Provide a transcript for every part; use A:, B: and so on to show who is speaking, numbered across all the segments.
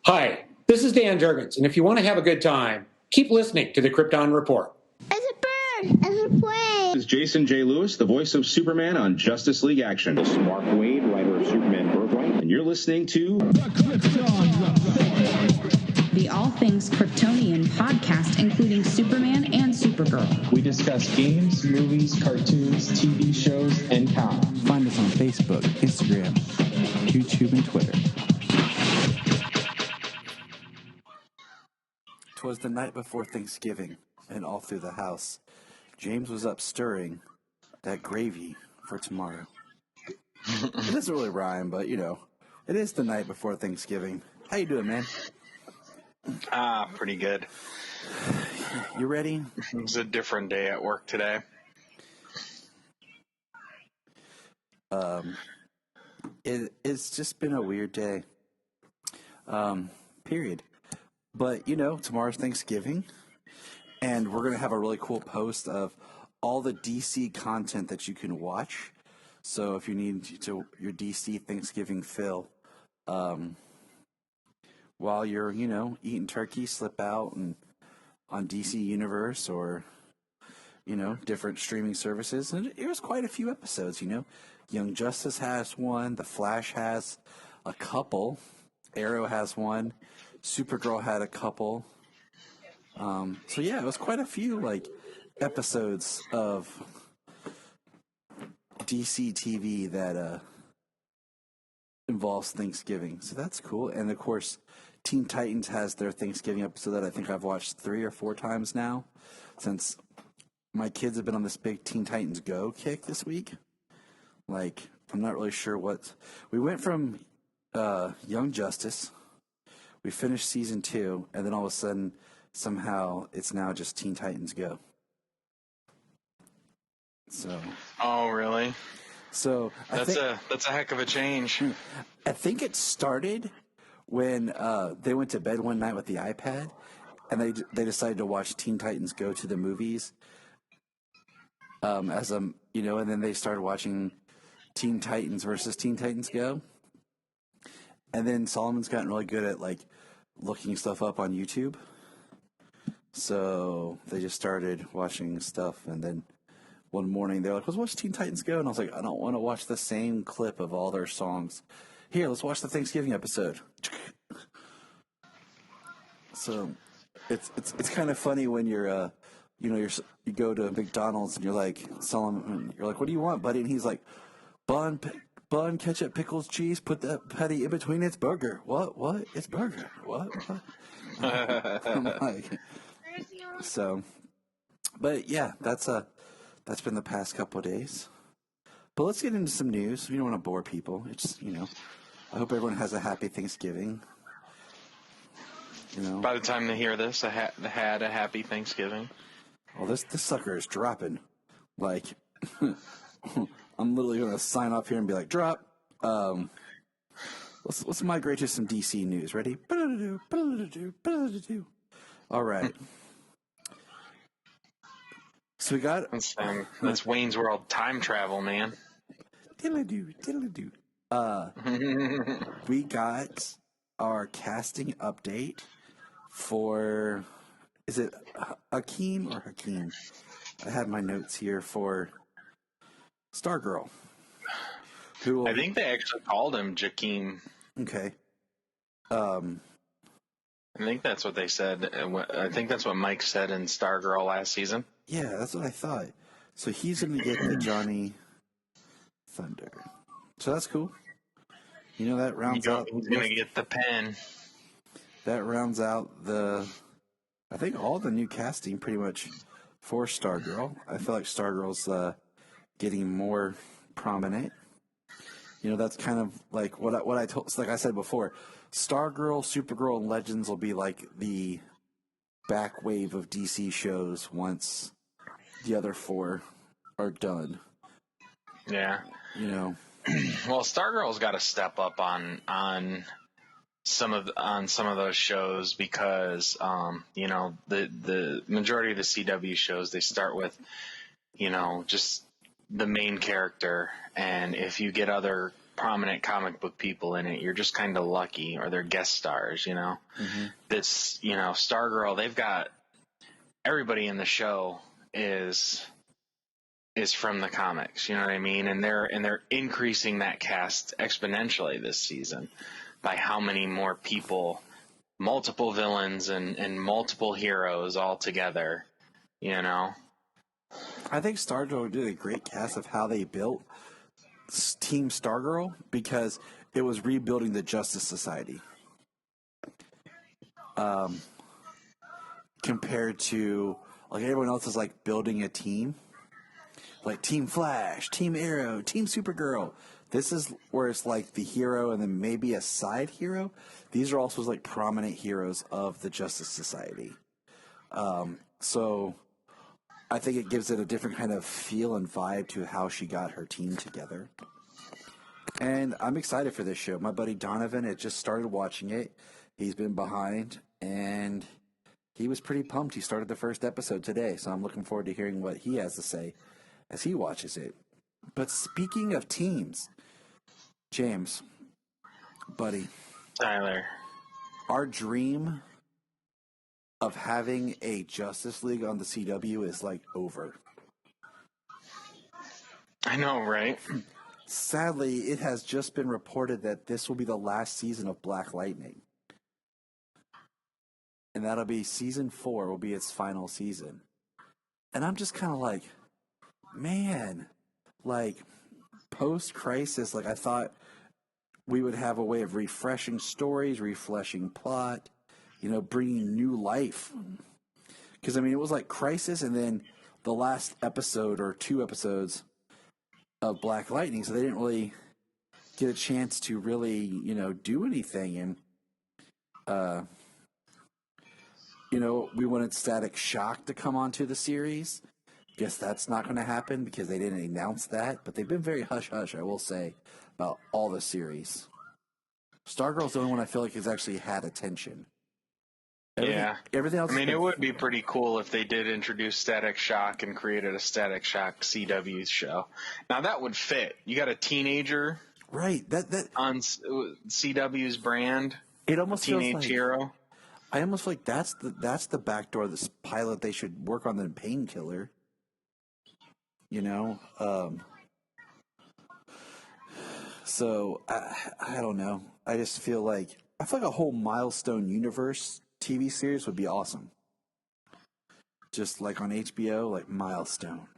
A: Hi, this is Dan Jurgens, and if you want to have a good time, keep listening to the Krypton Report.
B: It's a bird. It's a plane.
C: This is Jason J. Lewis, the voice of Superman on Justice League Action. This is Mark Wade, writer of Superman Birthright, and you're listening to The Krypton Report,
D: the All Things Kryptonian podcast, including Superman and Supergirl.
E: We discuss games, movies, cartoons, TV shows, and comics.
F: Find us on Facebook, Instagram, YouTube, and Twitter. 'Twas the night before Thanksgiving, and all through the house, James was up stirring that gravy for tomorrow. It doesn't really rhyme, but, it is the night before Thanksgiving. How you doing, man?
G: Pretty good.
F: You ready?
G: It's a different day at work today.
F: It's just been a weird day. Period. But, tomorrow's Thanksgiving, and we're going to have a really cool post of all the DC content that you can watch. So if you need your DC Thanksgiving fill, while you're, eating turkey, slip out and on DC Universe or, different streaming services. And it was quite a few episodes, Young Justice has one, The Flash has a couple, Arrow has one, Supergirl had a couple. So yeah, it was quite a few episodes of DC TV that involves Thanksgiving. So that's cool. And of course, Teen Titans has their Thanksgiving episode that I think I've watched 3 or 4 times now, since my kids have been on this big Teen Titans Go kick this week. I'm not really sure what we went from. Young Justice. We finished season 2, and then all of a sudden, somehow, it's now just Teen Titans Go. So.
G: Oh, really?
F: So
G: that's a heck of a change.
F: I think it started when they went to bed one night with the iPad, and they decided to watch Teen Titans Go to the movies. And then they started watching Teen Titans versus Teen Titans Go. And then Solomon's gotten really good at looking stuff up on YouTube. So they just started watching stuff, and then one morning they're like, "Let's watch Teen Titans Go." And I was like, "I don't want to watch the same clip of all their songs. Here, let's watch the Thanksgiving episode." So it's kind of funny when you're you go to McDonald's and you're like, Solomon, you're like, "What do you want, buddy?" And he's like, Bun, ketchup, pickles, cheese, put that patty in between, it's burger. What? It's burger. What? I'm like, so, but yeah, that's been the past couple of days. But let's get into some news. We don't want to bore people. It's, I hope everyone has a happy Thanksgiving.
G: By the time they hear this, I had a happy Thanksgiving.
F: Well, this sucker is dropping. I'm literally going to sign off here and be like, drop. Let's migrate to some DC news. Ready? All right. So we got...
G: That's Wayne's World time travel, man.
F: Diddle-a-doo. We got our casting update for... Is it Hakeem or Hakeem? I had my notes here for... Stargirl.
G: I think they actually called him Jakeem.
F: Okay.
G: I think that's what they said. I think that's what Mike said in Stargirl last season.
F: Yeah, that's what I thought. So he's going to get the Johnny Thunder. So that's cool. That rounds out...
G: He's going to get the pen.
F: That rounds out I think all the new casting pretty much for Stargirl. I feel like Stargirl's... getting more prominent. That's kind of like what I told. Like I said before, Stargirl, Supergirl, and Legends will be like the back wave of DC shows once the other 4 are done.
G: Yeah. Well, Stargirl's got to step up on some of those shows because the majority of the CW shows, they start with just the main character, and if you get other prominent comic book people in it. You're just kind of lucky, or they're guest stars, you know.
F: Mm-hmm.
G: This, you know, Stargirl, they've got everybody in the show is from the comics, you know what I mean? And they're increasing that cast exponentially this season by how many more people, multiple villains and multiple heroes all together, you know.
F: I think Stargirl did a great cast of how they built Team Stargirl because it was rebuilding the Justice Society. Compared to like everyone else is like building a team, like Team Flash, Team Arrow, Team Supergirl. This is where it's like the hero and then maybe a side hero. These are also like prominent heroes of the Justice Society. So I think it gives it a different kind of feel and vibe to how she got her team together. And I'm excited for this show. My buddy Donovan had just started watching it. He's been behind, and he was pretty pumped. He started the first episode today, so I'm looking forward to hearing what he has to say as he watches it. But speaking of teams, James, buddy,
G: Tyler,
F: our dream of having a Justice League on the CW is like over.
G: I know, right?
F: Sadly, it has just been reported that this will be the last season of Black Lightning. And that'll be season 4 will be its final season. And I'm just kind of like, man, like post-crisis, like I thought we would have a way of refreshing stories, refreshing plot, you know, bringing new life. Because, I mean, it was like Crisis and then the last episode or 2 episodes of Black Lightning, so they didn't really get a chance to really, you know, do anything. And, you know, we wanted Static Shock to come onto the series. Guess that's not going to happen because they didn't announce that. But they've been very hush-hush, I will say, about all the series. Stargirl's the only one I feel like has actually had attention. Everything else.
G: I mean, it would be pretty cool if they did introduce Static Shock and created a Static Shock CW show. Now that would fit. You got a teenager,
F: right? That
G: on CW's brand.
F: It almost
G: teenage
F: feels like,
G: hero.
F: I almost feel like that's the backdoor of this pilot they should work on the Painkiller. You know, so I don't know. I just feel like a whole Milestone universe TV series would be awesome. Just like on HBO, like Milestone.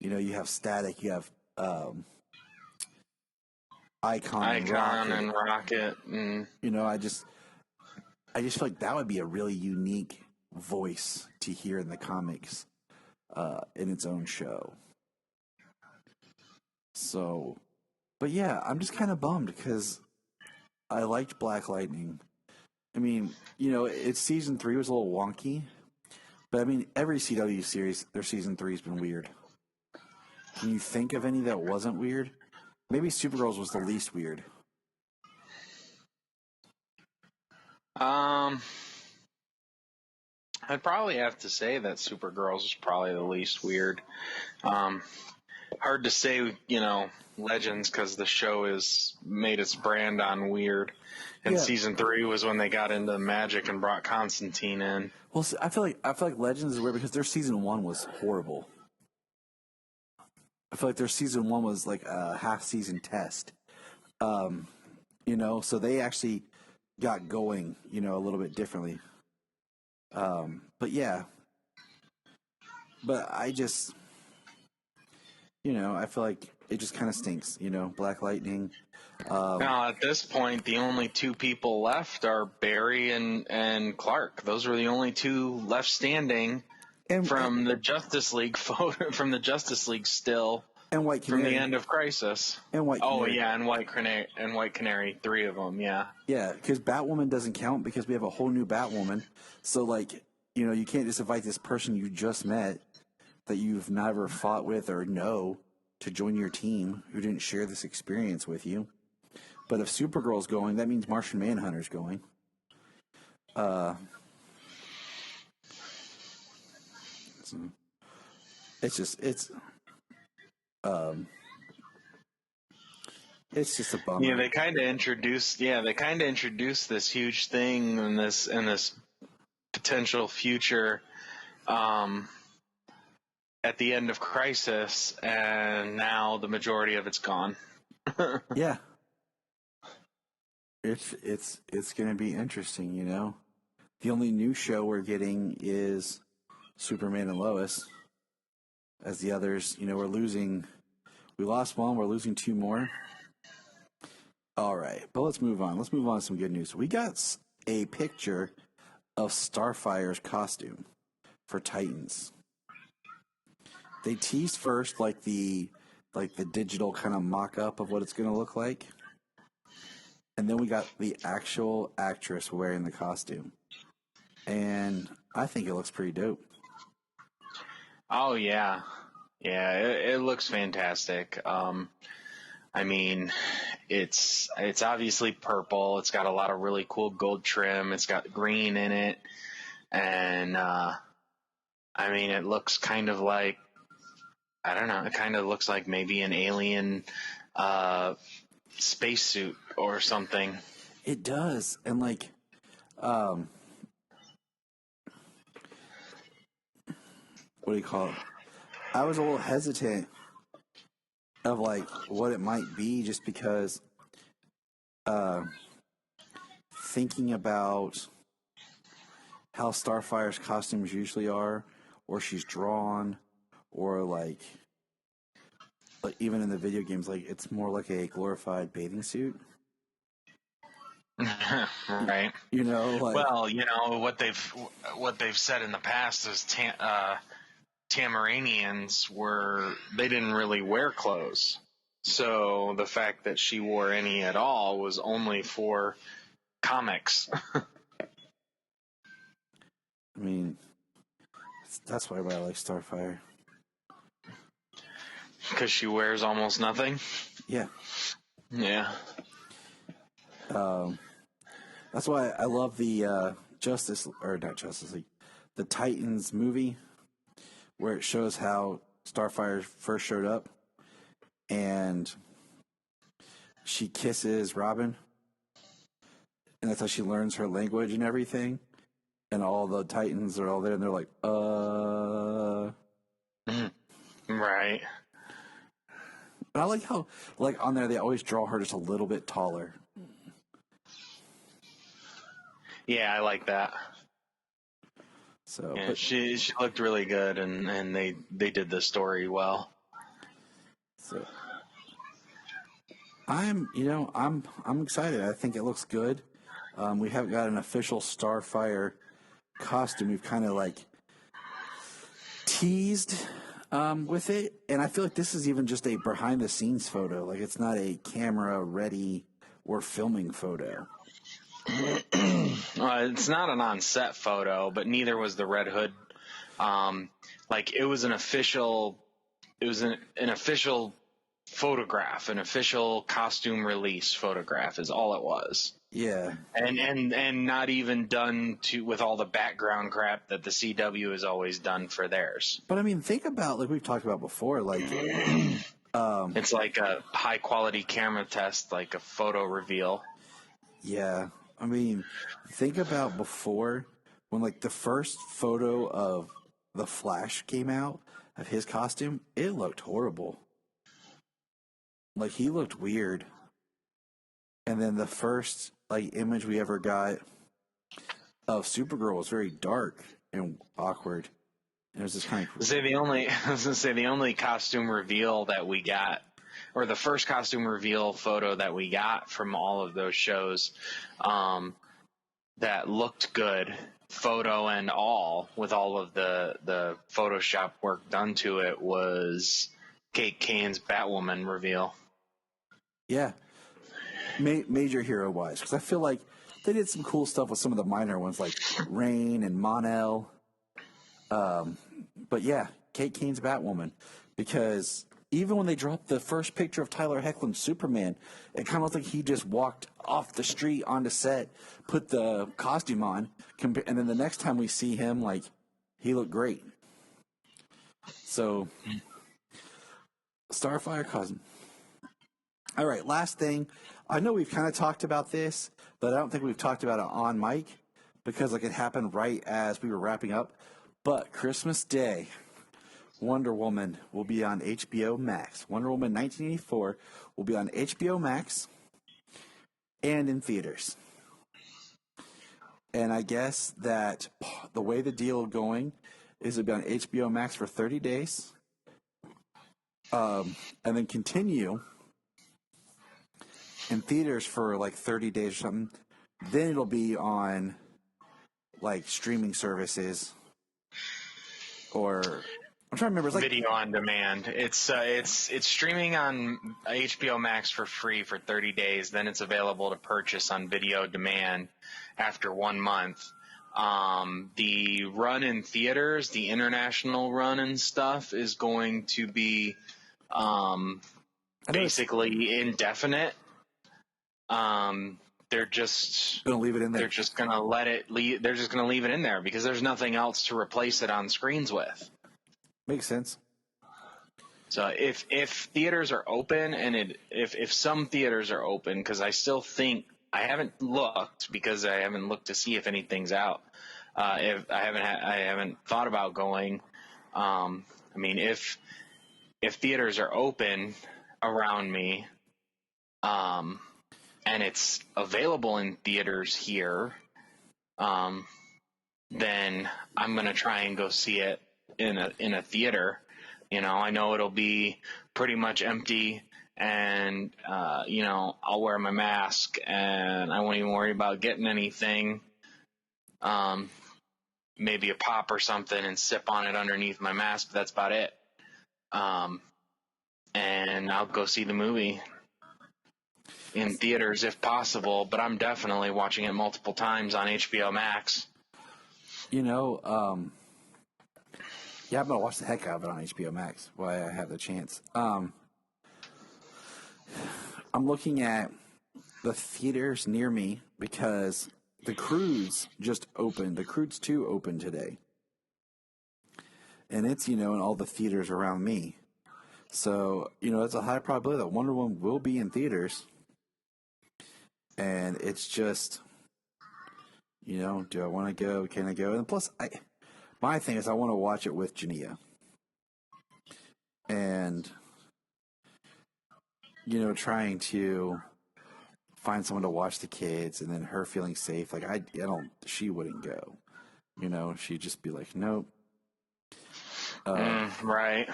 F: You know, you have Static, you have Icon
G: and Rocket.
F: You know, I just feel like that would be a really unique voice to hear in the comics in its own show. So, but yeah, I'm just kind of bummed because I liked Black Lightning. I mean, you know, its season 3 was a little wonky, but I mean, every CW series, their season 3 has been weird. Can you think of any that wasn't weird? Maybe Supergirl's was the least weird.
G: I'd probably have to say that Supergirl's is probably the least weird. Hard to say, you know, Legends, because the show is made its brand on weird. And season 3 was when they got into magic and brought Constantine in.
F: Well, see, I feel like Legends is weird because their season 1 was horrible. I feel like their season 1 was like a half-season test. You know, so they actually got going, you know, a little bit differently. But yeah. But I just, you know, I feel like it just kind of stinks, you know, Black Lightning.
G: Now, at this point, the only 2 people left are Barry and Clark. Those were the only 2 left standing from the Justice League photo, from the Justice League still.
F: And White Canary.
G: From the end of Crisis.
F: And White Canary.
G: Oh, yeah, and White Canary, 3 of them, yeah.
F: Yeah, because Batwoman doesn't count because we have a whole new Batwoman. So, like, you know, you can't just invite this person you just met that you've never fought with or know to join your team who didn't share this experience with you. But if Supergirl's going, that means Martian Manhunter's going. It's just a bummer.
G: Yeah, they kind of introduced this huge thing in this potential future at the end of Crisis, and now the majority of it's gone.
F: Yeah. It's going to be interesting, you know. The only new show we're getting is Superman and Lois. As the others, you know, we lost one, we're losing two more. All right, but let's move on. Let's move on to some good news. We got a picture of Starfire's costume for Titans. They teased first like the digital kind of mock-up of what it's going to look like. And then we got the actual actress wearing the costume. And I think it looks pretty dope.
G: Oh yeah, yeah, it looks fantastic. I mean, it's obviously purple. It's got a lot of really cool gold trim. It's got green in it, and I mean, it looks kind of like, I don't know. It kind of looks like maybe an alien spacesuit or something.
F: It does, and like, what do you call it? I was a little hesitant of like what it might be, just because thinking about how Starfire's costumes usually are, or she's drawn, or like even in the video games, like it's more like a glorified bathing suit.
G: Right.
F: You know, like,
G: well, you know what they've said in the past is Tamaranians they didn't really wear clothes. So the fact that she wore any at all was only for comics.
F: I mean, that's why I like Starfire.
G: Because she wears almost nothing?
F: Yeah.
G: Yeah.
F: That's why I love the not Justice League, the Titans movie, where it shows how Starfire first showed up, and she kisses Robin, and that's how she learns her language and everything, and all the Titans are all there, and they're like,
G: Right.
F: But I like how, like, on there, they always draw her just a little bit taller.
G: Yeah, I like that.
F: So,
G: yeah,
F: but
G: she looked really good, and they did the story well.
F: So I'm excited. I think it looks good. We haven't got an official Starfire costume. We've kind of like teased with it, and I feel like this is even just a behind the scenes photo. Like, it's not a camera ready or filming photo.
G: It's not an on-set photo, but neither was the Red Hood. It was an official photograph, an official costume release photograph is all it was.
F: Yeah.
G: And not even done with all the background crap that the CW has always done for theirs.
F: But I mean, think about, like we've talked about before, like
G: it's like a high quality camera test, like a photo reveal.
F: Yeah. I mean, think about before, when like the first photo of the Flash came out of his costume, it looked horrible. Like, he looked weird. And then the first like image we ever got of Supergirl was very dark and awkward. And it was just kind of
G: I was gonna say the only costume reveal that we got, or the first costume reveal photo that we got from all of those shows, that looked good, photo and all, with all of the Photoshop work done to it, was Kate Kane's Batwoman reveal.
F: Yeah. Major hero wise, because I feel like they did some cool stuff with some of the minor ones like Rain and Mon-El. But yeah, Kate Kane's Batwoman, because even when they dropped the first picture of Tyler Hoechlin's Superman, it kind of looked like he just walked off the street onto set, put the costume on, and then the next time we see him, like, he looked great. So, Starfire costume. All right, last thing. I know we've kind of talked about this, but I don't think we've talked about it on mic because like it happened right as we were wrapping up. But Christmas Day, Wonder Woman will be on HBO Max. Wonder Woman 1984 will be on HBO Max and in theaters. And I guess that the way the deal going is it'll be on HBO Max for 30 days and then continue in theaters for like 30 days or something. Then it'll be on like streaming services or I'm trying to remember. It's like
G: Video on demand. It's streaming on HBO Max for free for 30 days. Then it's available to purchase on video demand after 1 month. The run in theaters, the international run and stuff, is going to be basically indefinite. They're just
F: gonna leave it in there.
G: They're just gonna let it. They're just gonna leave it in there because there's nothing else to replace it on screens with.
F: Makes sense.
G: So if theaters are open and if some theaters are open, because I still think I haven't looked because I haven't looked to see if anything's out. If I haven't thought about going. I mean, if theaters are open around me, and it's available in theaters here, then I'm gonna try and go see it in a theater. You know, I know it'll be pretty much empty, and you know, I'll wear my mask, and I won't even worry about getting anything. Maybe a pop or something, and sip on it underneath my mask. But that's about it. And I'll go see the movie in theaters if possible. But I'm definitely watching it multiple times on HBO Max.
F: You know, yeah, I'm gonna watch the heck out of it on HBO Max while I have the chance. I'm looking at the theaters near me because the Cruise just opened. The Cruise 2 opened today. And it's, you know, in all the theaters around me. So, you know, it's a high probability that Wonder Woman will be in theaters. And it's just, you know, do I want to go? Can I go? And plus, my thing is I want to watch it with Jania. And, you know, trying to find someone to watch the kids and then her feeling safe. Like, she wouldn't go. You know, she'd just be like, nope.
G: Right.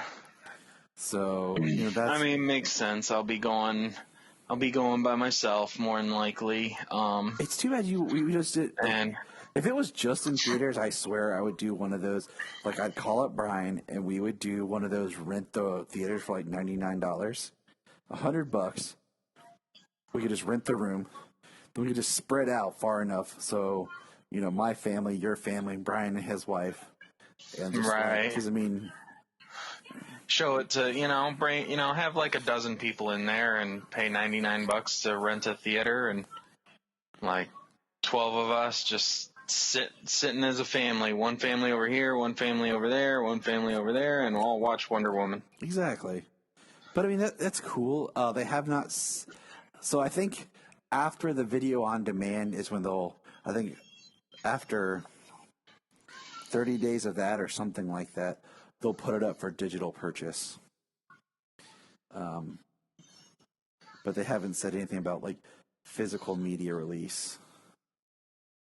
F: So, you know, that's...
G: I mean, makes sense. I'll be going by myself more than likely.
F: It's too bad we just did...
G: And...
F: If it was just in theaters, I swear I would do one of those. Like, I'd call up Brian, and we would do one of those rent the theaters for like $99, $100. We could just rent the room. Then we could just spread out far enough so, you know, my family, your family, Brian and his wife, and just
G: right.
F: Because I mean,
G: show it to have like a dozen people in there and pay $99 to rent a theater, and like 12 of us just sitting as a family, one family over here, one family over there, one family over there, and all watch Wonder Woman.
F: Exactly. But I mean, that's cool. They have not. So I think after the video on demand is when I think after 30 days of that or something like that, they'll put it up for digital purchase. But they haven't said anything about like physical media release.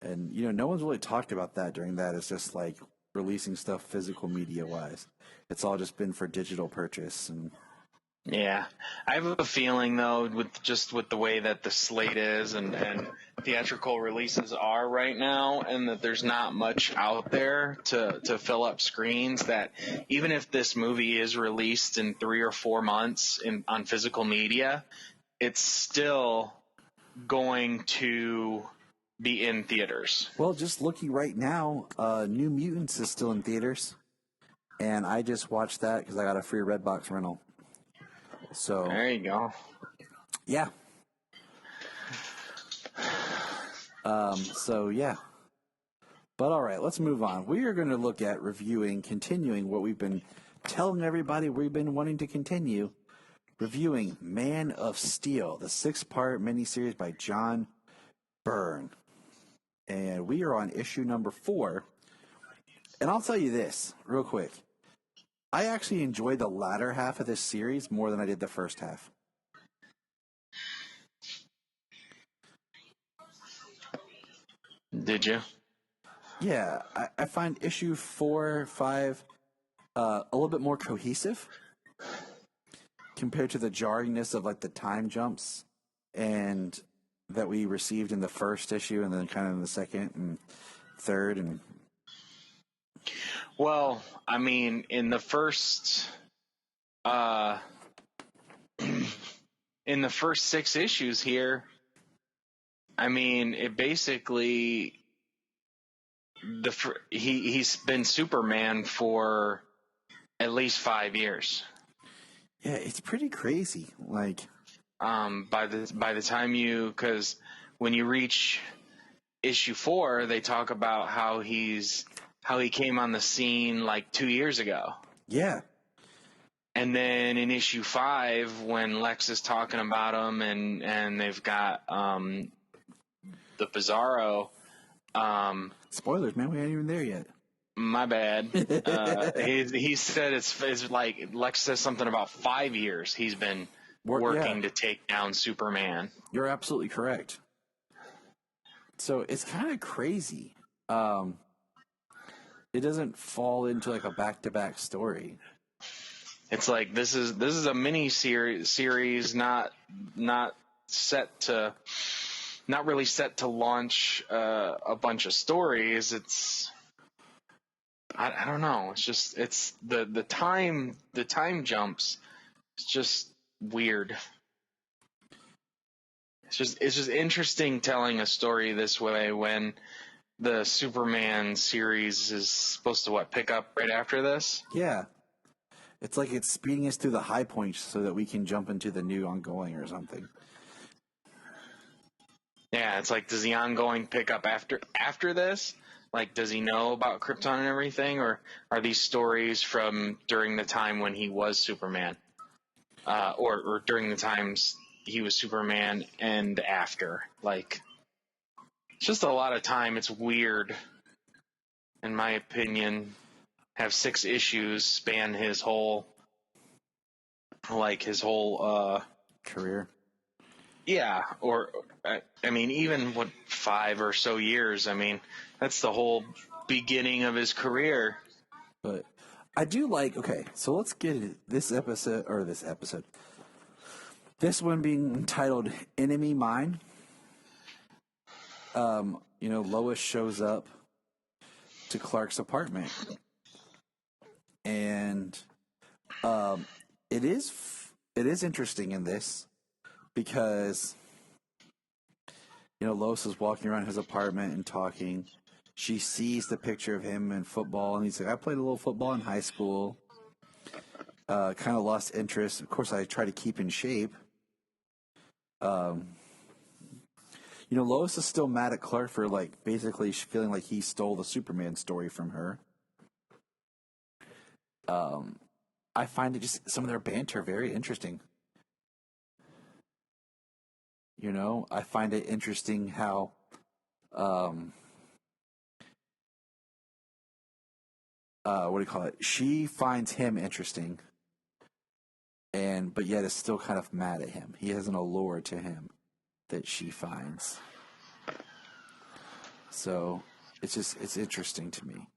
F: And, you know, no one's really talked about that during that. It's just like releasing stuff physical media wise. It's all just been for digital purchase. And
G: yeah, I have a feeling though, with the way that the slate is and theatrical releases are right now, and that there's not much out there to fill up screens, that even if this movie is released in 3 or 4 months on physical media, it's still going to be in theaters.
F: Well, just looking right now, New Mutants is still in theaters, and I just watched that because I got a free Redbox rental. So
G: there you go.
F: Yeah. So yeah. But all right, let's move on. We are going to look at continuing what we've been telling everybody we've been wanting to continue, reviewing Man of Steel, the 6-part miniseries by John Byrne. And we are on issue number 4. And I'll tell you this real quick. I actually enjoyed the latter half of this series more than I did the first half.
G: Did you?
F: Yeah, I find issue 4, 5 a little bit more cohesive compared to the jarringness of like the time jumps and that we received in the first issue and then kind of in the second and third. And
G: well, I mean, in the first in the first 6 issues here, I mean, it basically he's been Superman for at least 5 years.
F: yeah, it's pretty crazy. Like,
G: by the time because when you reach issue 4, they talk about how he came on the scene like 2 years ago.
F: yeah,
G: And then in issue 5, when Lex is talking about him and they've got the Bizarro.
F: spoilers, man. We ain't even there yet.
G: My bad. He said it's like Lex says something about 5 years he's been working to take down Superman.
F: You're absolutely correct. So it's kind of crazy. It doesn't fall into like a back-to-back story.
G: It's like this is a mini series, not really set to launch a bunch of stories. I don't know. It's the time jumps. It's just weird. It's just interesting telling a story this way when the Superman series is supposed to pick up right after this.
F: Yeah. It's like it's speeding us through the high points so that we can jump into the new ongoing or something.
G: Yeah, it's like, does the ongoing pick up after this? Like, does he know about Krypton and everything, or are these stories from during the time when he was Superman, or during the times he was Superman and after? Like, it's just a lot of time. It's weird, in my opinion. Have 6 issues span his whole
F: career.
G: Yeah, or I mean, even 5 or so years. I mean, that's the whole beginning of his career.
F: But I do like. Okay, so let's get this episode. This one being entitled "Enemy Mine." Lois shows up to Clark's apartment, and it is interesting in this. Because, Lois is walking around his apartment and talking. She sees the picture of him in football, and he's like, I played a little football in high school. Kind of lost interest. Of course, I try to keep in shape. Lois is still mad at Clark for, basically feeling like he stole the Superman story from her. I find some of their banter very interesting. I find it interesting how she finds him interesting, but yet is still kind of mad at him. He has an allure to him that she finds. So it's interesting to me.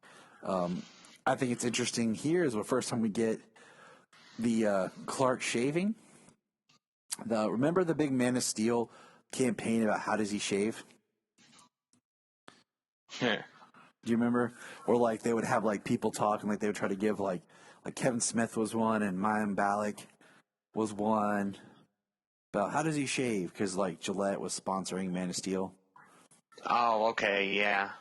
F: I think it's interesting here is the first time we get the Clark shaving. Remember the big Man of Steel campaign about how does he shave?
G: Yeah.
F: Do you remember? Or they would have people talk and they would try to give like Kevin Smith was one and Mayim Bialik was one about how does he shave? Because Gillette was sponsoring Man of Steel.
G: Oh, okay, yeah.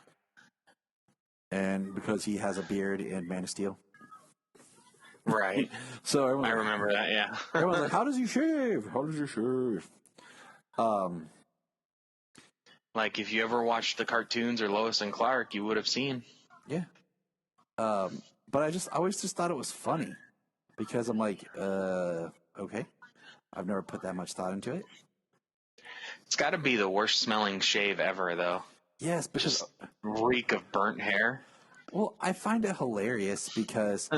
F: And because he has a beard in Man of Steel.
G: Right.
F: So
G: I remember that, yeah.
F: Everyone's like, how does he shave? How does he shave?
G: If you ever watched the cartoons or Lois and Clark, you would have seen.
F: Yeah. But I always just thought it was funny because I'm like, okay. I've never put that much thought into it.
G: It's got to be the worst smelling shave ever, though.
F: Yes, because
G: Just reek of burnt hair.
F: well, I find it hilarious because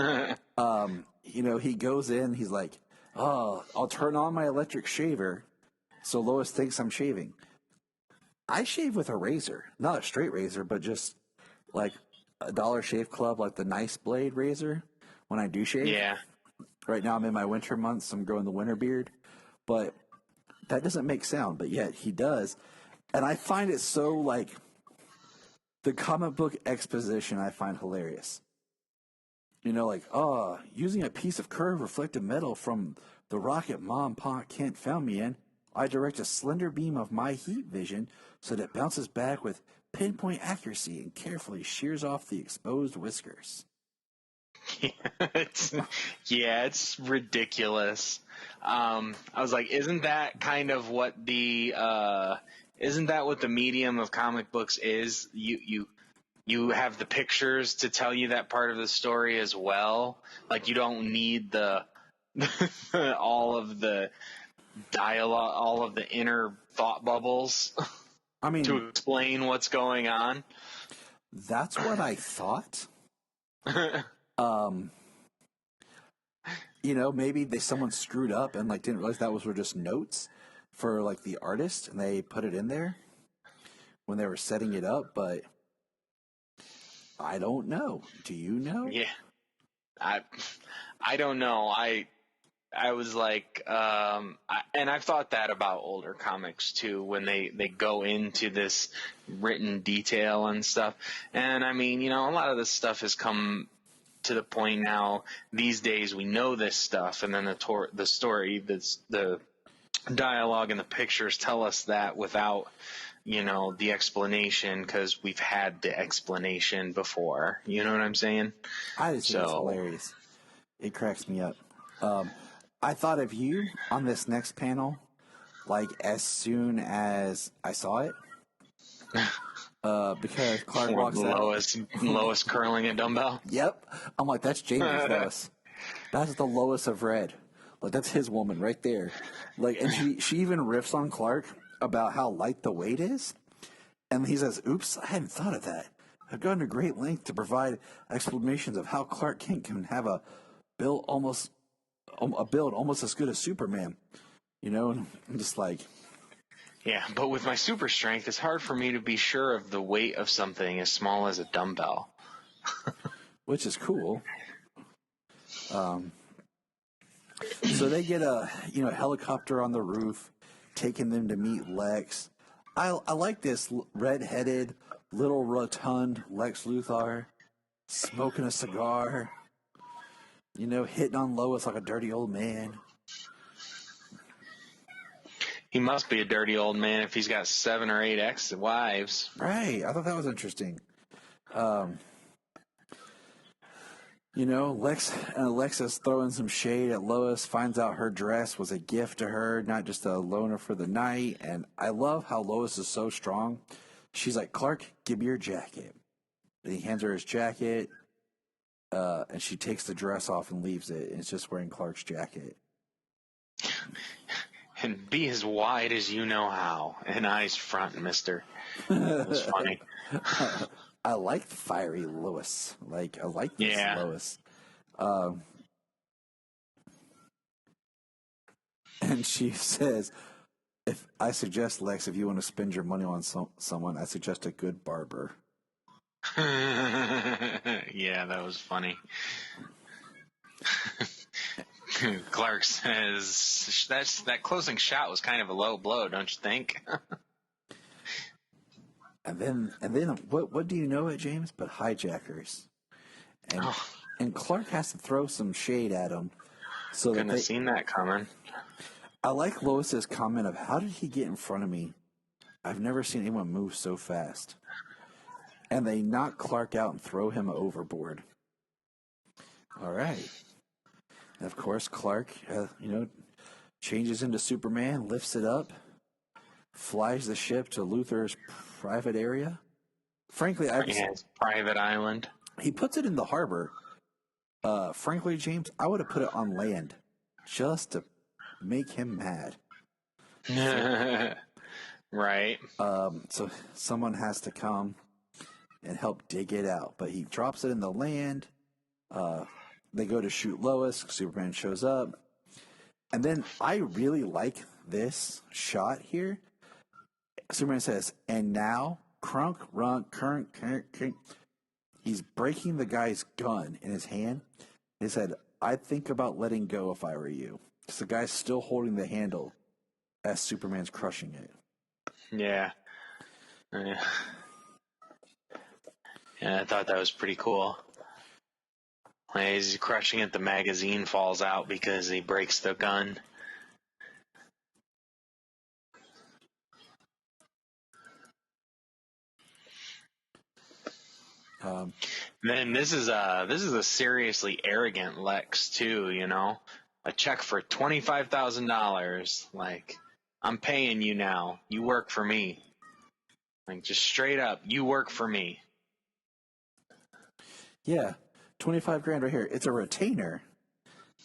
F: he goes in, he's like, "Oh, I'll turn on my electric shaver so Lois thinks I'm shaving." I shave with a razor, not a straight razor, but just like a Dollar Shave Club, like the nice blade razor when I do shave.
G: Yeah.
F: Right now I'm in my winter months, I'm growing the winter beard, but that doesn't make sound, but yet he does. And I find it so like the comic book exposition I find hilarious. Like, using a piece of curved reflective metal from the rocket Mom Pa Kent found me in, I direct a slender beam of my heat vision so that it bounces back with pinpoint accuracy and carefully shears off the exposed whiskers.
G: It's ridiculous. I was like, isn't that what the medium of comic books is? You have the pictures to tell you that part of the story as well. Like, you don't need the all of the dialogue, all of the inner thought bubbles
F: I mean,
G: to explain what's going on.
F: That's what I thought. Maybe someone screwed up and like didn't realize were just notes for like the artist, and they put it in there when they were setting it up. But I don't know. Do you know?
G: Yeah, I don't know. I was like, and I've thought that about older comics too, when they go into this written detail and stuff. And I mean, a lot of this stuff has come to the point now these days we know this stuff, and then the story, the dialogue and the pictures tell us that without the explanation, because we've had the explanation before. You know what I'm saying?
F: I just think it's hilarious. It cracks me up. I thought of you on this next panel, like as soon as I saw it, because Clark walks out.
G: Lois curling a dumbbell.
F: Yep, I'm like, that's Jamie's Lois. That's the Lois of Red. Like, that's his woman right there. Like, and she even riffs on Clark about how light the weight is, and he says, "Oops, I hadn't thought of that. I've gone to great length to provide explanations of how Clark Kent can have a build almost as good as Superman." And I'm just like,
G: yeah, but with my super strength, it's hard for me to be sure of the weight of something as small as a dumbbell.
F: Which is cool. So they get a helicopter on the roof, taking them to meet Lex. I like this red-headed, little rotund Lex Luthor, smoking a cigar, hitting on Lois like a dirty old man.
G: He must be a dirty old man if he's got 7 or 8 ex-wives.
F: Right. I thought that was interesting. Lex is throwing some shade at Lois, finds out her dress was a gift to her, not just a loaner for the night. And I love how Lois is so strong. She's like, "Clark, give me your jacket." And he hands her his jacket, and she takes the dress off and leaves it. And it's just wearing Clark's jacket.
G: And be as wide as you know how. And eyes front, mister. It was funny.
F: I like fiery Lois. I like this Lois. And she says, "If I suggest, Lex, if you want to spend your money on someone, I suggest a good barber."
G: Yeah, that was funny. Clark says that closing shot was kind of a low blow, don't you think?
F: And then what do you know it, James? But hijackers. And Clark has to throw some shade at him. So
G: couldn't have seen that coming.
F: I like Lois's comment of, "How did he get in front of me? I've never seen anyone move so fast." And they knock Clark out and throw him overboard. All right. And of course, Clark, changes into Superman, lifts it up, flies the ship to Luthor's private area. Frankly,
G: private island.
F: He puts it in the harbor. Frankly, James, I would have put it on land just to make him mad.
G: Right.
F: So someone has to come and help dig it out. But he drops it in the land. They go to shoot Lois. Superman shows up. And then I really like this shot here. Superman says, and now, crunk, runk, crunk, crunk, crunk. He's breaking the guy's gun in his hand. He said, I'd think about letting go if I were you. Because the guy's still holding the handle as Superman's crushing it.
G: Yeah. Yeah, I thought that was pretty cool. Like, as he's crushing it, the magazine falls out because he breaks the gun. Then this is a seriously arrogant Lex too, you know. A check for $25,000. Like, I'm paying you now. You work for me. Like, just straight up, you work for me.
F: Yeah, 25 grand right here. It's a retainer.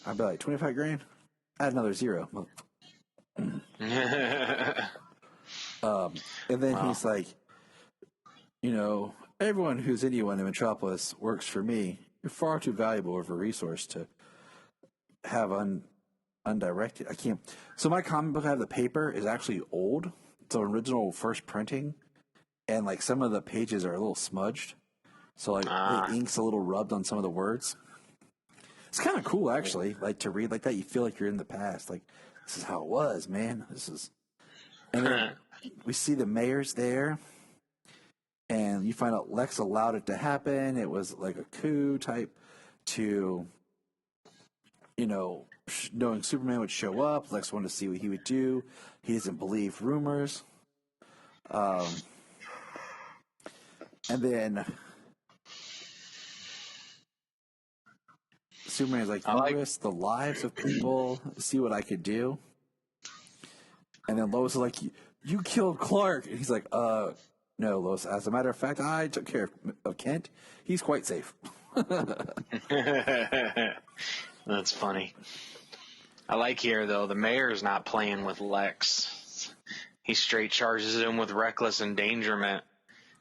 F: I'd be like, 25 grand? Add another zero. And then he's like, you know, everyone who's anyone in Metropolis works for me. You're far too valuable of a resource to have undirected. I can't. So my comic book I have, the paper is actually old. It's an original first printing. And like some of the pages are a little smudged. So like the ink's a little rubbed on some of the words. It's kind of cool actually, like to read like that. You feel like you're in the past. Like, this is how it was, man. And then we see the mayor's there. And you find out Lex allowed it to happen. It was like a coup type to, you know, knowing Superman would show up. Lex wanted to see what he would do. He doesn't believe rumors. And then Superman's like, you risk the lives of people, see what I could do. And then Lois is like, you killed Clark. And he's like, no, Lois. As a matter of fact, I took care of Kent. He's quite safe.
G: That's funny. I like here, though, the mayor's not playing with Lex. He straight charges him with reckless endangerment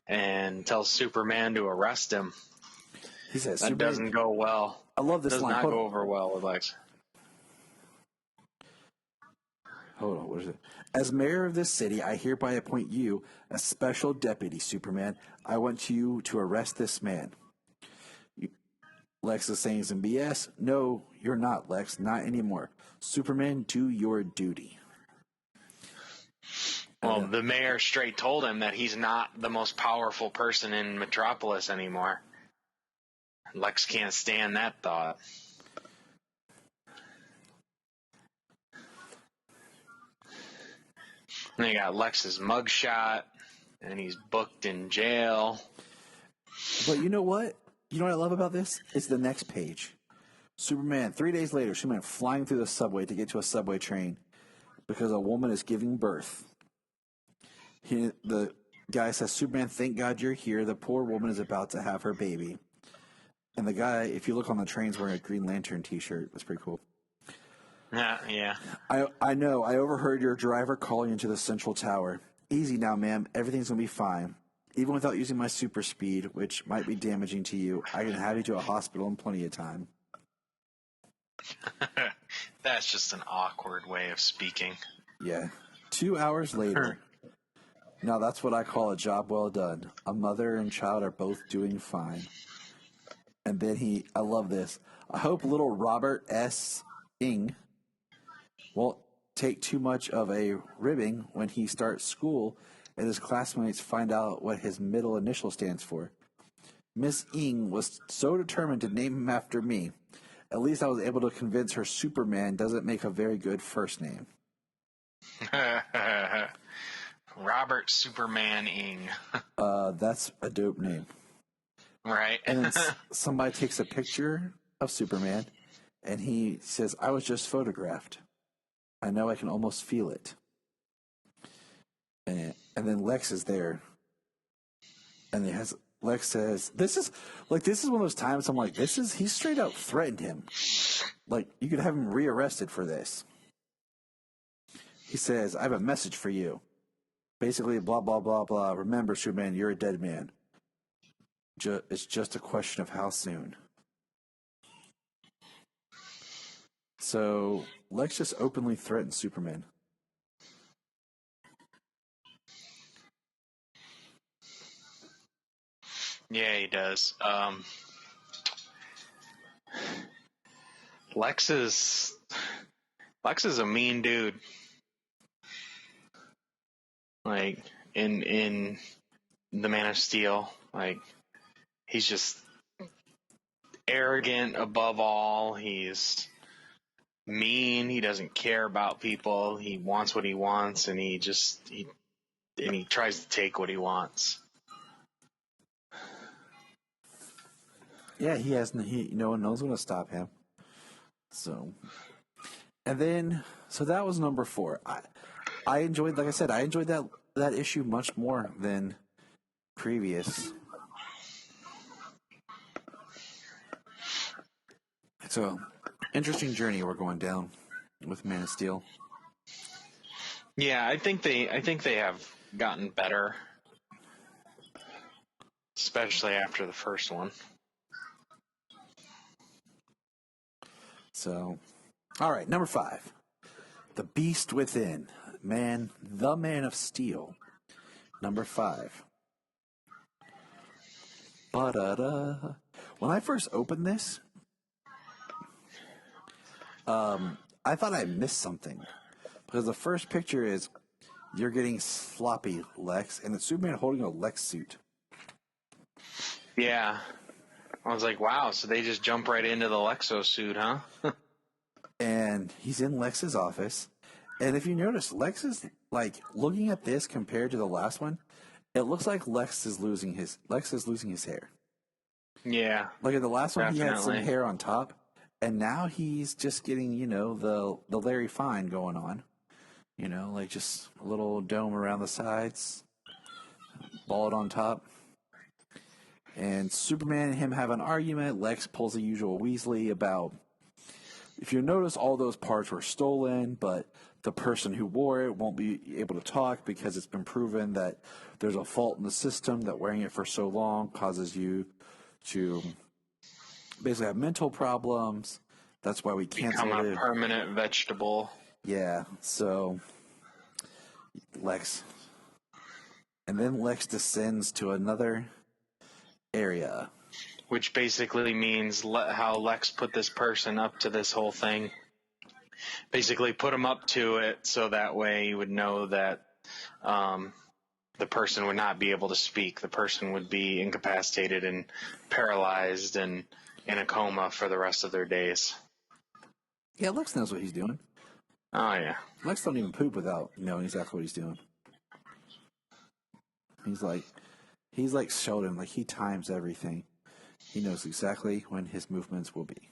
G: and tells Superman to arrest him.
F: He says,
G: that doesn't go well.
F: I love this line.
G: Does not go over well with Lex.
F: Hold on, what is it? As mayor of this city, I hereby appoint you a special deputy, Superman. I want you to arrest this man. Lex is saying some BS. No, you're not, Lex. Not anymore. Superman, do your duty.
G: Well, the mayor straight told him that he's not the most powerful person in Metropolis anymore. Lex can't stand that thought. And they got Lex's mugshot, and he's booked in jail.
F: But you know what? You know what I love about this? It's the next page. Superman, 3 days later, Superman flying through the subway to get to a subway train because a woman is giving birth. The guy says, Superman, thank God you're here. The poor woman is about to have her baby. And the guy, if you look on the train, is wearing a Green Lantern t-shirt. That's pretty cool.
G: Yeah.
F: I know. I overheard your driver calling into the central tower. Easy now, ma'am. Everything's going to be fine. Even without using my super speed, which might be damaging to you, I can have you to a hospital in plenty of time.
G: That's just an awkward way of speaking.
F: Yeah. 2 hours later. Now that's what I call a job well done. A mother and child are both doing fine. And then I love this. I hope little Robert S. Ing won't take too much of a ribbing when he starts school and his classmates find out what his middle initial stands for. Miss Ing was so determined to name him after me. At least I was able to convince her Superman doesn't make a very good first name.
G: Robert Superman Ing.
F: That's a dope name.
G: Right.
F: And then somebody takes a picture of Superman, and he says, I was just photographed. I know I can almost feel it. And then Lex is there. And Lex says, this is one of those times I'm like, he straight out threatened him. Like, you could have him rearrested for this. he says, I have a message for you. Basically, blah, blah, blah, blah. Remember, Superman, you're a dead man. It's just a question of how soon. So Lex just openly threatens Superman.
G: Yeah, he does. Lex is a mean dude. Like in the Man of Steel, like he's just arrogant above all. He's mean. He doesn't care about people. He wants what he wants, and he tries to take what he wants.
F: Yeah, no one knows when to stop him. So that was number 4. I enjoyed, like I said, that issue much more than previous. It's a interesting journey we're going down with Man of Steel.
G: Yeah, I think they have gotten better, especially after the first one.
F: So, all right, number 5, The Beast Within, the Man of Steel, number 5. Ba-da-da. When I first opened this, I thought I missed something. Because the first picture is, you're getting sloppy, Lex, and it's Superman holding a Lex suit.
G: Yeah. I was like, wow, so they just jump right into the Lexo suit, huh?
F: And he's in Lex's office. And if you notice, Lex is, like, looking at this compared to the last one, it looks like Lex is losing his hair.
G: Yeah.
F: Like in the last one,
G: definitely.
F: He had some hair on top, and now he's just getting, the Larry Fine going on. Like just a little dome around the sides, bald on top. And Superman and him have an argument. Lex pulls the usual Weasley about, if you notice, all those parts were stolen, but the person who wore it won't be able to talk because it's been proven that there's a fault in the system, that wearing it for so long causes you to basically have mental problems. That's why we canceled it.
G: Become a permanent vegetable.
F: Yeah, so Lex. And then Lex descends to another area.
G: Which basically means how Lex put this person up to this whole thing. Basically put him up to it so that way you would know that the person would not be able to speak. The person would be incapacitated and paralyzed and in a coma for the rest of their days.
F: Yeah, Lex knows what he's doing.
G: Oh, yeah.
F: Lex don't even poop without knowing exactly what he's doing. He's like Sheldon, like he times everything. He knows exactly when his movements will be.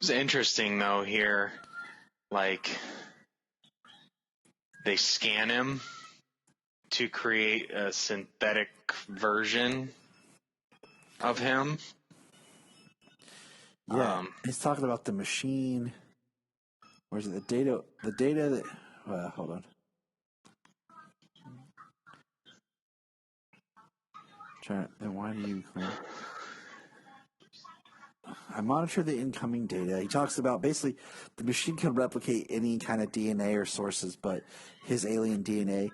G: It's interesting though here, like they scan him to create a synthetic version of him.
F: Yeah, he's talking about the machine. Or is it the data? The data that. Hold on. Then why do you? I monitor the incoming data. He talks about basically the machine can replicate any kind of DNA or sources, but his alien DNA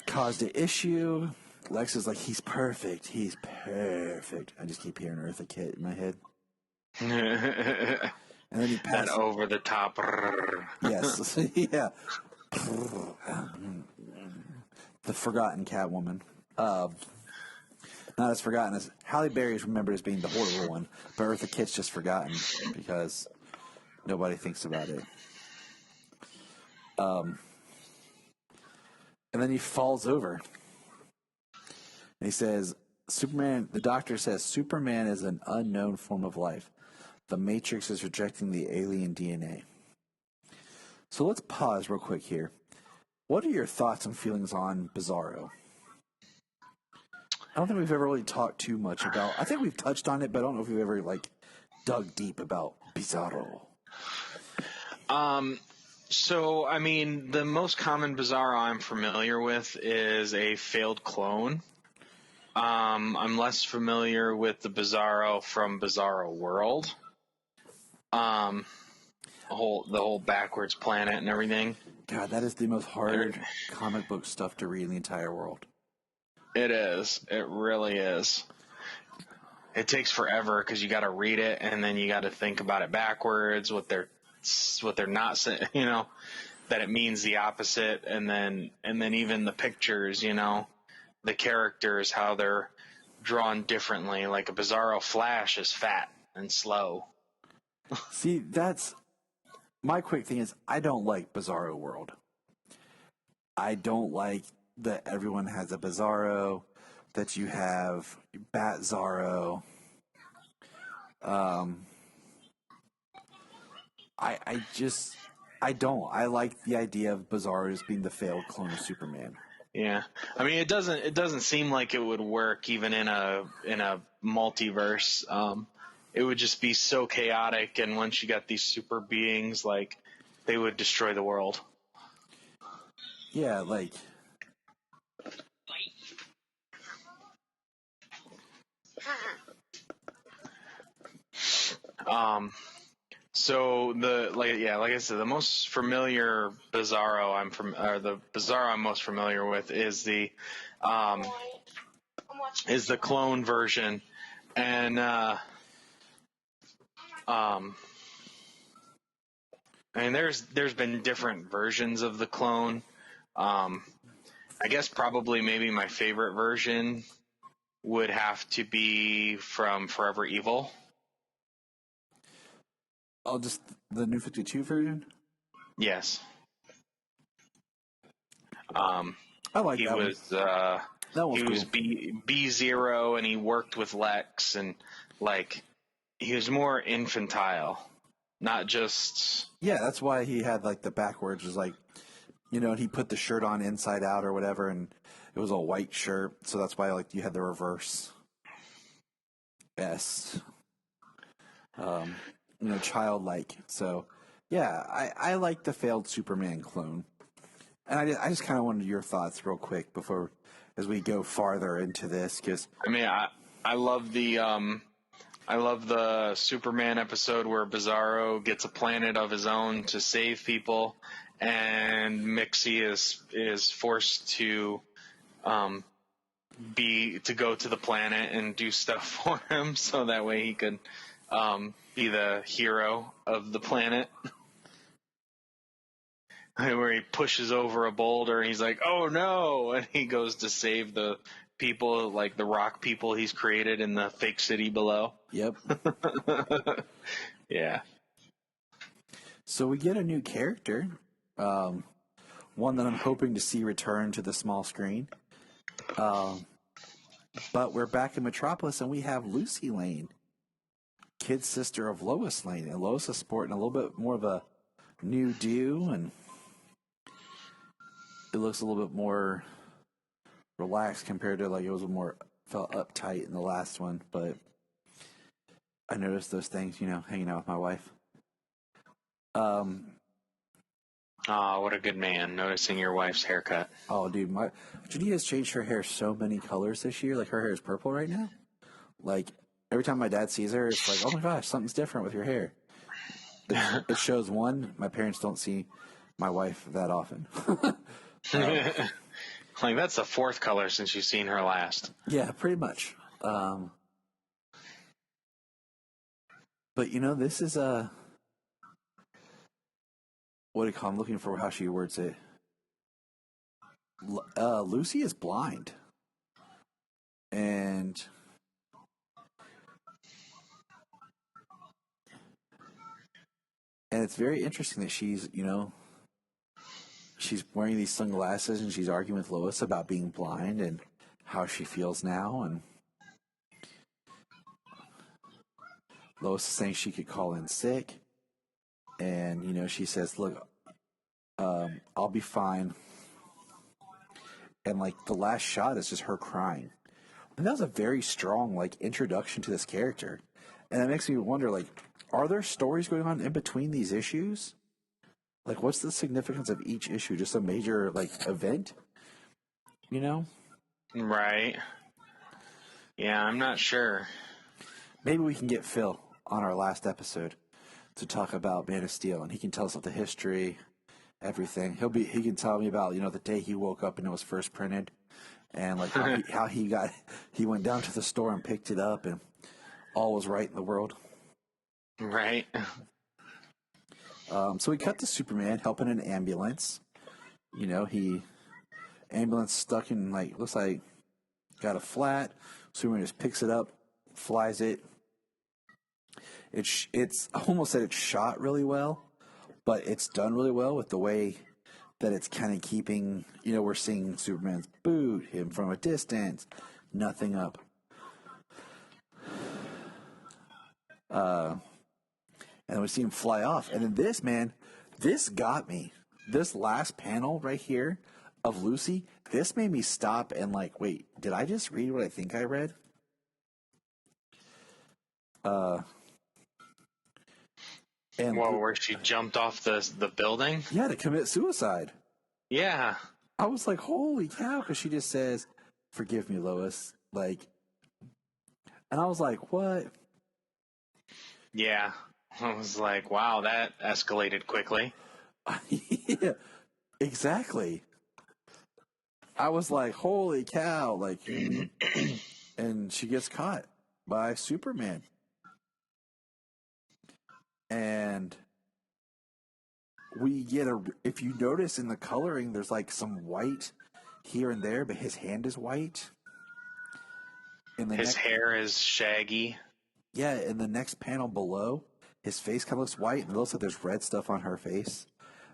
F: caused an issue. Lex is like, he's perfect. He's perfect. I just keep hearing Eartha Kitt in my head. And then he passes.
G: That over the top.
F: Yes. Yeah. The forgotten Catwoman. Not as forgotten as Halle Berry is remembered as being the horrible one, but Eartha Kitt's just forgotten because nobody thinks about it. And then he falls over. And he says, the doctor says, Superman is an unknown form of life. The Matrix is rejecting the alien DNA. So let's pause real quick here. What are your thoughts and feelings on Bizarro? I don't think we've ever really talked too much about. I think we've touched on it, but I don't know if we've ever dug deep about Bizarro.
G: So, I mean, the most common Bizarro I'm familiar with is a failed clone. I'm less familiar with the Bizarro from Bizarro World. The whole backwards planet and everything.
F: God, that is the most hard comic book stuff to read in the entire world.
G: It is. It really is. It takes forever because you got to read it and then you got to think about it backwards. What they're not saying, that it means the opposite, and then even the pictures, the characters, how they're drawn differently. Like a Bizarro Flash is fat and slow.
F: See, that's my quick thing is I don't like Bizarro World. I don't like that everyone has a Bizarro, that you have Bat Zorro. I don't. I like the idea of Bizarro as being the failed clone of Superman.
G: Yeah, I mean, it doesn't seem like it would work even in a multiverse. It would just be so chaotic, and once you got these super beings, they would destroy the world.
F: Yeah,
G: So like I said, the most familiar Bizarro the Bizarro I'm most familiar with is the clone version, and there's been different versions of the clone. I guess probably maybe my favorite version would have to be from Forever Evil.
F: Oh, just the New 52 version?
G: Yes.
F: I like
G: he
F: that
G: was
F: one. That was
G: he was
F: cool.
G: B0, and he worked with Lex, and he was more infantile, not just.
F: Yeah, that's why he had the backwards was and he put the shirt on inside out or whatever, and it was a white shirt, so that's why you had the reverse S. Childlike. So, yeah, I like the failed Superman clone, and I just kind of wanted your thoughts real quick before as we go farther into this, because
G: I mean, I love the Superman episode where Bizarro gets a planet of his own to save people, and Mixie is forced to go to the planet and do stuff for him, so that way he could be the hero of the planet. Where he pushes over a boulder and he's like, "Oh no!" and he goes to save the people, like the rock people he's created in the fake city below.
F: Yep.
G: Yeah.
F: So we get a new character, one that I'm hoping to see return to the small screen. But we're back in Metropolis, and we have Lucy Lane, kid sister of Lois Lane, and Lois is sporting a little bit more of a new do, and it looks a little bit more relaxed compared to it was more felt uptight in the last one. But I noticed those things, hanging out with my wife.
G: What a good man, noticing your wife's haircut.
F: Oh, dude, Judy has changed her hair so many colors this year. Her hair is purple right now. Every time my dad sees her, it's oh my gosh, something's different with your hair. It shows one, my parents don't see my wife that often.
G: That's the fourth color since you've seen her last.
F: Yeah, pretty much. But this is what do you call? I'm looking for how she words it. Lucy is blind, and it's very interesting that she's she's wearing these sunglasses and she's arguing with Lois about being blind and how she feels now, and Lois is saying she could call in sick, and she says, "Look, I'll be fine and like the last shot is just her crying. And that was a very strong like introduction to this character, and it makes me wonder, like, are there stories going on in between these issues? Like, what's the significance of each issue? Just a major like event, you know?
G: Right. Yeah, I'm not sure.
F: Maybe we can get Phil on our last episode to talk about Man of Steel, and he can tell us about the history, everything. He can tell me about, the day he woke up and it was first printed, and like how he went down to the store and picked it up, and all was right in the world.
G: Right.
F: So we cut to Superman helping an ambulance. Ambulance stuck in, like, looks like got a flat. Superman just picks it up, flies it. It's I almost said it's shot really well, but it's done really well with the way that it's kind of keeping, we're seeing Superman's boot, him from a distance, nothing up. And we see him fly off. And then this got me. This last panel right here of Lucy, this made me stop and like, wait, did I just read what I think I read?
G: Where she jumped off the building?
F: Yeah, to commit suicide.
G: Yeah.
F: I was like, holy cow, because she just says, "Forgive me, Lois." Like, and I was like, what?
G: Yeah. I was like, wow, that escalated quickly.
F: Yeah, exactly. I was like, holy cow, like, and she gets caught by Superman. And we get if you notice in the coloring, there's like some white here and there, but his hand is white.
G: His hair is shaggy.
F: Yeah, in the next panel below, his face kind of looks white, and it looks like there's red stuff on her face.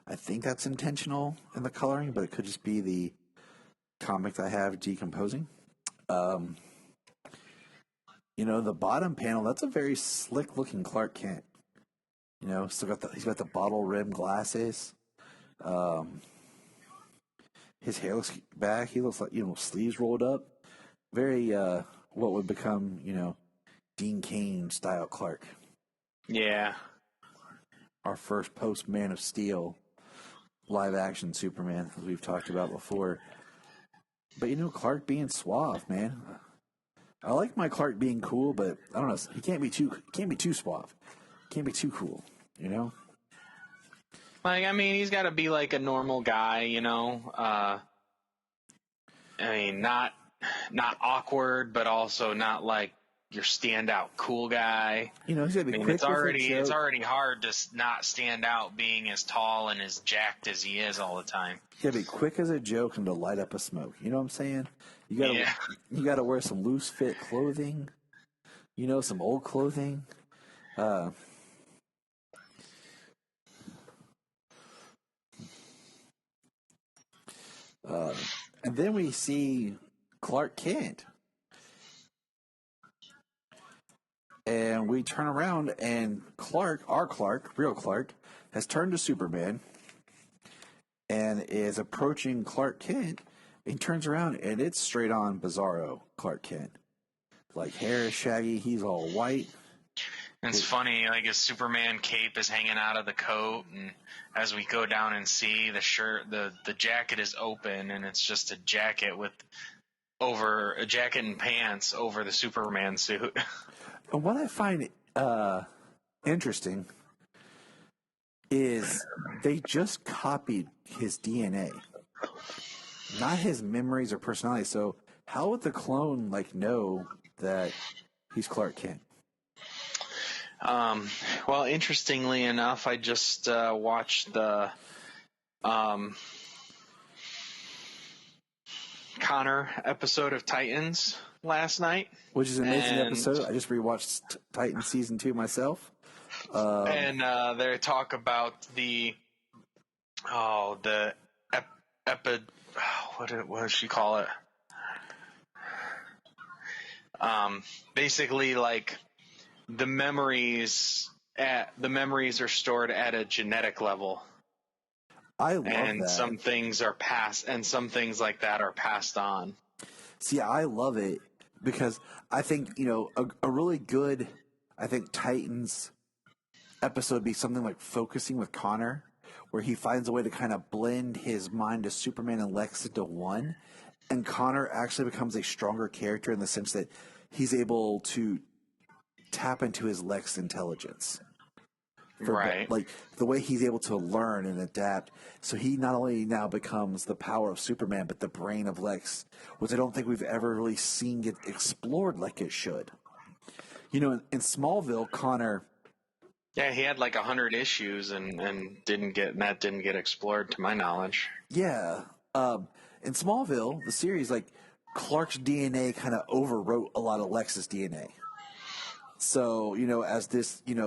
F: I think that's intentional in the coloring, but it could just be the comic that I have decomposing. The bottom panel, that's a very slick-looking Clark Kent. He's got the bottle rim glasses. His hair looks back. He looks like, sleeves rolled up. Very, what would become, Dean Cain style Clark.
G: Yeah.
F: Our first post Man of Steel live action Superman, as we've talked about before. But Clark being suave, man. I like my Clark being cool, but I don't know. He can't be too suave. Can't be too cool,
G: Like, I mean, he's got to be like a normal guy, I mean, not awkward, but also not like your standout cool guy.
F: He's got to be quick.
G: It's already hard to not stand out being as tall and as jacked as he is all the time.
F: He's got to be quick as a joke and to light up a smoke. You know what I'm saying? You got to wear some loose fit clothing. Some old clothing. And then we see Clark Kent. And we turn around and real Clark, has turned to Superman and is approaching Clark Kent. He turns around and it's straight on Bizarro Clark Kent. Like, hair is shaggy, he's all white.
G: And it's funny, like his Superman cape is hanging out of the coat, and as we go down and see the shirt, the jacket is open, and it's just a jacket and pants over the Superman suit.
F: And what I find interesting is they just copied his DNA, not his memories or personality. So how would the clone know that he's Clark Kent?
G: Well, interestingly enough, I just watched the Connor episode of Titans last night.
F: Which is an amazing episode. I just rewatched Titans Season 2 myself.
G: And they talk about what does she call it? Basically, like, the memories are stored at a genetic level.
F: I love
G: and
F: that.
G: some things like that are passed on.
F: See, I love it because I think, a really good, I think, Titans episode would be something like Focusing with Connor, where he finds a way to kind of blend his mind as Superman and Lex into one. And Connor actually becomes a stronger character in the sense that he's able to tap into his Lex intelligence.
G: Right.
F: Like the way he's able to learn and adapt. So he not only now becomes the power of Superman, but the brain of Lex, which I don't think we've ever really seen get explored like it should. In Smallville, Connor.
G: Yeah, he had like 100 issues and didn't get explored to my knowledge.
F: Yeah. In Smallville, the series, like Clark's DNA kind of overwrote a lot of Lex's DNA. So, as this, it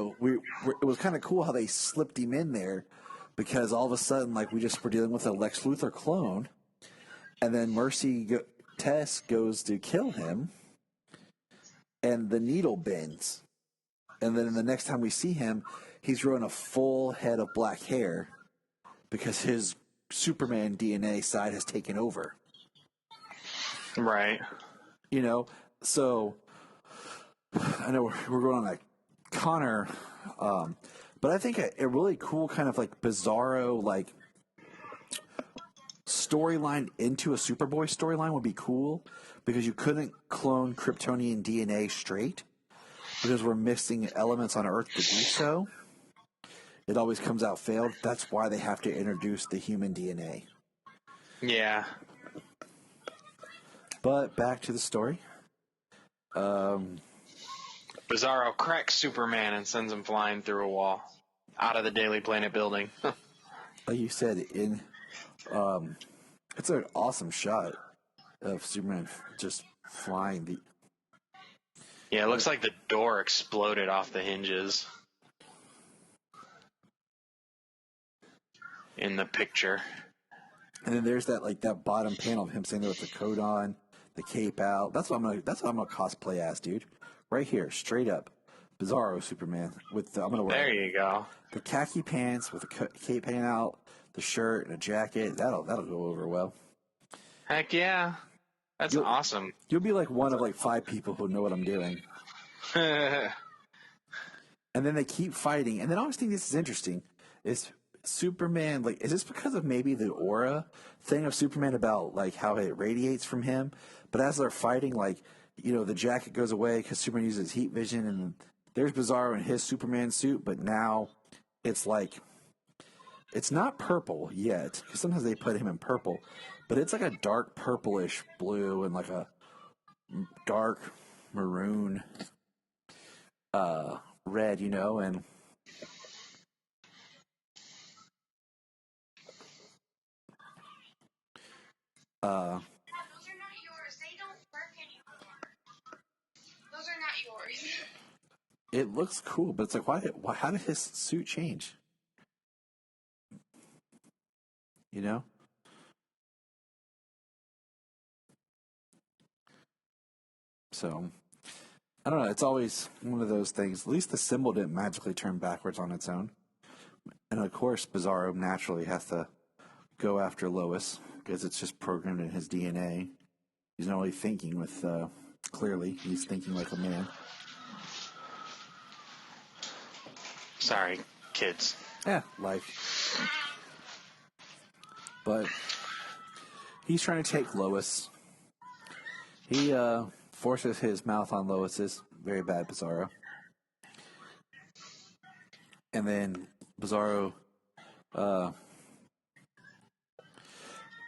F: was kind of cool how they slipped him in there because all of a sudden, like, we just were dealing with a Lex Luthor clone, and then Tess goes to kill him, and the needle bends. And then the next time we see him, he's growing a full head of black hair because his Superman DNA side has taken over.
G: Right.
F: So I know we're going on like Connor, but I think a really cool kind of like bizarro like storyline into a Superboy storyline would be cool because you couldn't clone Kryptonian DNA straight because we're missing elements on Earth to do so. It always comes out failed. That's why they have to introduce the human DNA.
G: Yeah.
F: But back to the story.
G: Bizarro cracks Superman and sends him flying through a wall out of the Daily Planet building.
F: Like you said, it's an awesome shot of Superman just flying.
G: Yeah, it looks like the door exploded off the hinges in the picture.
F: And then there's that bottom panel of him sitting there with the coat on, the cape out. That's what I'm gonna cosplay as, dude. Right here, straight up, Bizarro Superman with I'm gonna wear.
G: There you go.
F: The khaki pants with the cape hanging out, the shirt and a jacket. That'll go over well.
G: Heck yeah, that's awesome.
F: You'll be like one of like 5 people who know what I'm doing. And then they keep fighting, and then I always think this is interesting. Is Superman is this because of maybe the aura thing of Superman about like how it radiates from him? But as they're fighting, the jacket goes away because Superman uses heat vision, and there's Bizarro in his Superman suit, but now it's like it's not purple yet because sometimes they put him in purple, but it's like a dark purplish blue and like a dark maroon red, and
B: Those are not yours. They don't work anymore. Those are not yours.
F: it looks cool, but it's like why how did his suit change? So I don't know. It's always one of those things. At least the symbol didn't magically turn backwards on its own. And of course, Bizarro naturally has to go after Lois because it's just programmed in his DNA. He's not only thinking with clearly, he's thinking like a man.
G: Sorry, kids.
F: Yeah, life. But he's trying to take Lois. He forces his mouth on Lois's. Very bad, Bizarro. And then Bizarro.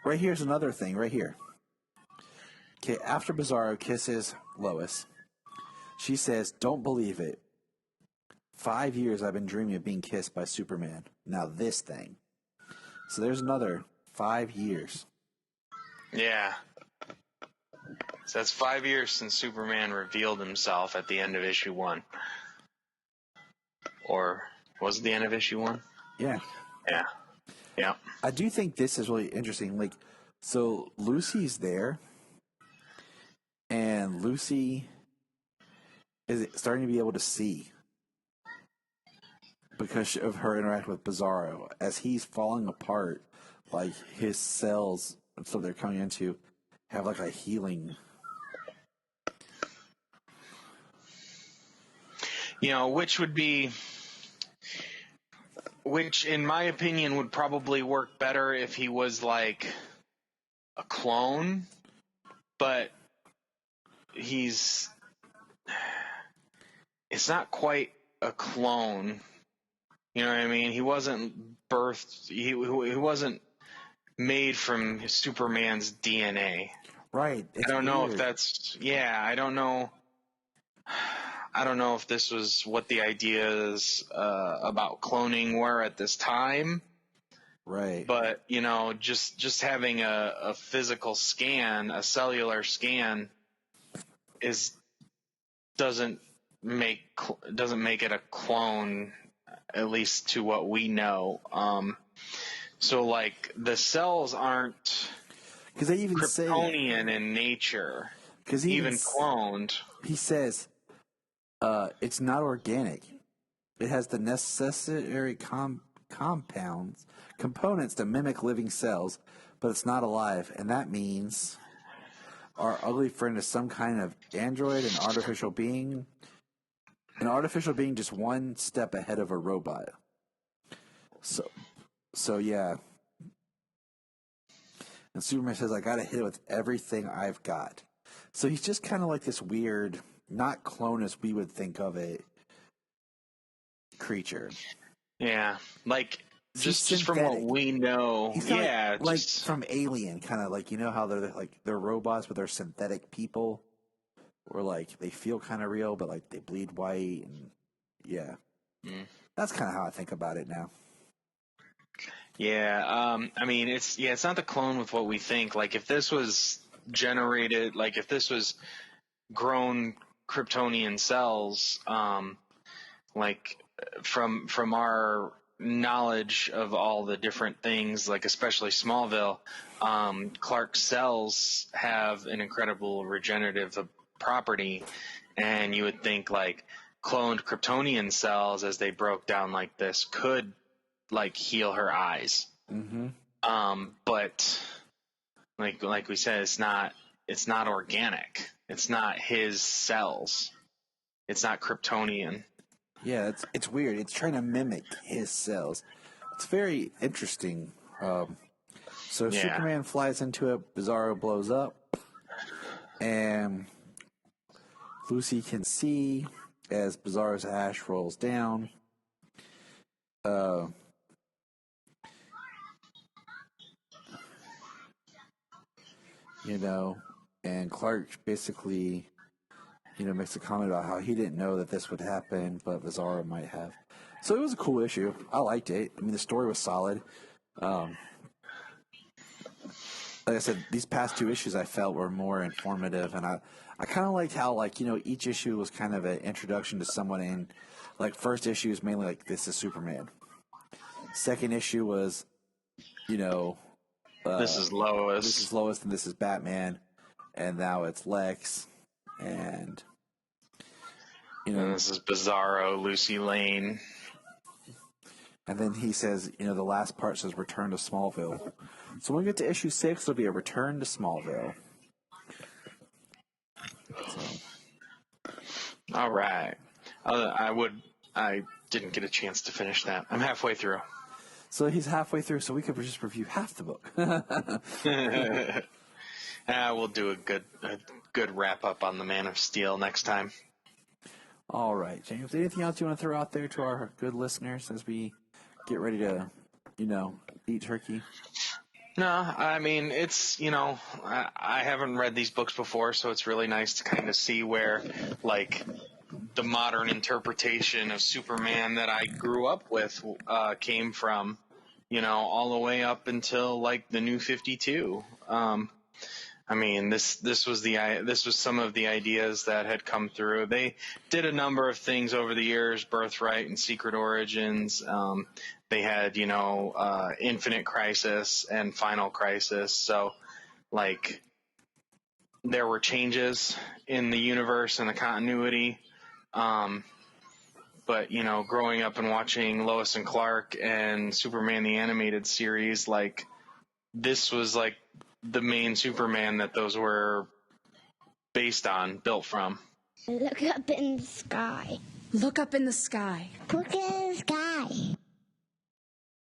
F: Right here's another thing. Right here. Okay, after Bizarro kisses Lois, she says, "Don't believe it. 5 years I've been dreaming of being kissed by Superman. Now this thing." So there's another 5 years.
G: Yeah. So that's 5 years since Superman revealed himself at the end of issue 1. Or was it the end of issue 1?
F: Yeah.
G: Yeah. Yeah.
F: I do think this is really interesting. So Lucy's there, and Lucy is starting to be able to see because of her interaction with Bizarro. As he's falling apart, like his cells, so they're coming into, have like a healing.
G: Which in my opinion would probably work better if he was like a clone, but it's not quite a clone. You know what I mean? He wasn't birthed. He wasn't made from Superman's DNA.
F: Right.
G: I don't know if that's. Yeah, I don't know. I don't know if this was what the ideas about cloning were at this time.
F: Right.
G: But just having a physical scan, a cellular scan, doesn't make it a clone, at least to what we know. So like the cells aren't
F: because they even
G: Kryptonian in nature. Because even cloned,
F: he says it's not organic. It has the necessary components to mimic living cells, but it's not alive, and that means our ugly friend is some kind of android, an artificial being just one step ahead of a robot. So yeah. And Superman says, I gotta hit it with everything I've got. So he's just kind of like this weird, not clone as we would think of it, creature.
G: Yeah, like just from what we know.
F: He's like from Alien, kind of like, how they're robots, but they're synthetic people, or like they feel kind of real, but like they bleed white, and yeah, that's kind of how I think about it now.
G: Yeah, I mean, it's not the clone with what we think. Like, if this was generated, like if this was grown Kryptonian cells, like from our knowledge of all the different things, like especially Smallville, Clark's cells have an incredible regenerative property, and you would think like cloned Kryptonian cells, as they broke down like this, could like heal her eyes.
F: Mm-hmm.
G: But like we said, it's not organic. It's not his cells. It's not Kryptonian.
F: Yeah, it's weird. It's trying to mimic his cells. It's very interesting. Superman flies into it. Bizarro blows up, and Lucy can see as Bizarro's ash rolls down. And Clark basically, makes a comment about how he didn't know that this would happen, but Bizarro might have. So it was a cool issue. I liked it. I mean, the story was solid. Like I said, these past two issues I felt were more informative, and I kind of liked how, like, each issue was kind of an introduction to someone in, like, first issue is mainly like, this is Superman. Second issue was,
G: this is Lois.
F: This is Lois, and this is Batman, and now it's Lex, and
G: and this is Bizarro, Lucy Lane.
F: And then he says, the last part says return to Smallville. So when we get to issue 6, it'll be a return to Smallville. So.
G: All right. I didn't get a chance to finish that. I'm halfway through.
F: So he's halfway through, so we could just review half the book.
G: We'll do a good wrap up on the Man of Steel next time.
F: All right, James. Anything else you want to throw out there to our good listeners as we get ready to, eat turkey?
G: No, I mean, it's, I haven't read these books before, so it's really nice to kind of see where, like, the modern interpretation of Superman that I grew up with came from, all the way up until, like, the New 52. I mean, this was some of the ideas that had come through. They did a number of things over the years, Birthright and Secret Origins. They had, Infinite Crisis and Final Crisis. So, like, there were changes in the universe and the continuity. But, growing up and watching Lois and Clark and Superman the Animated Series, like, this was like the main Superman that those were based on, built from.
H: Look up in the sky.
D: Look up in the sky.
H: Look at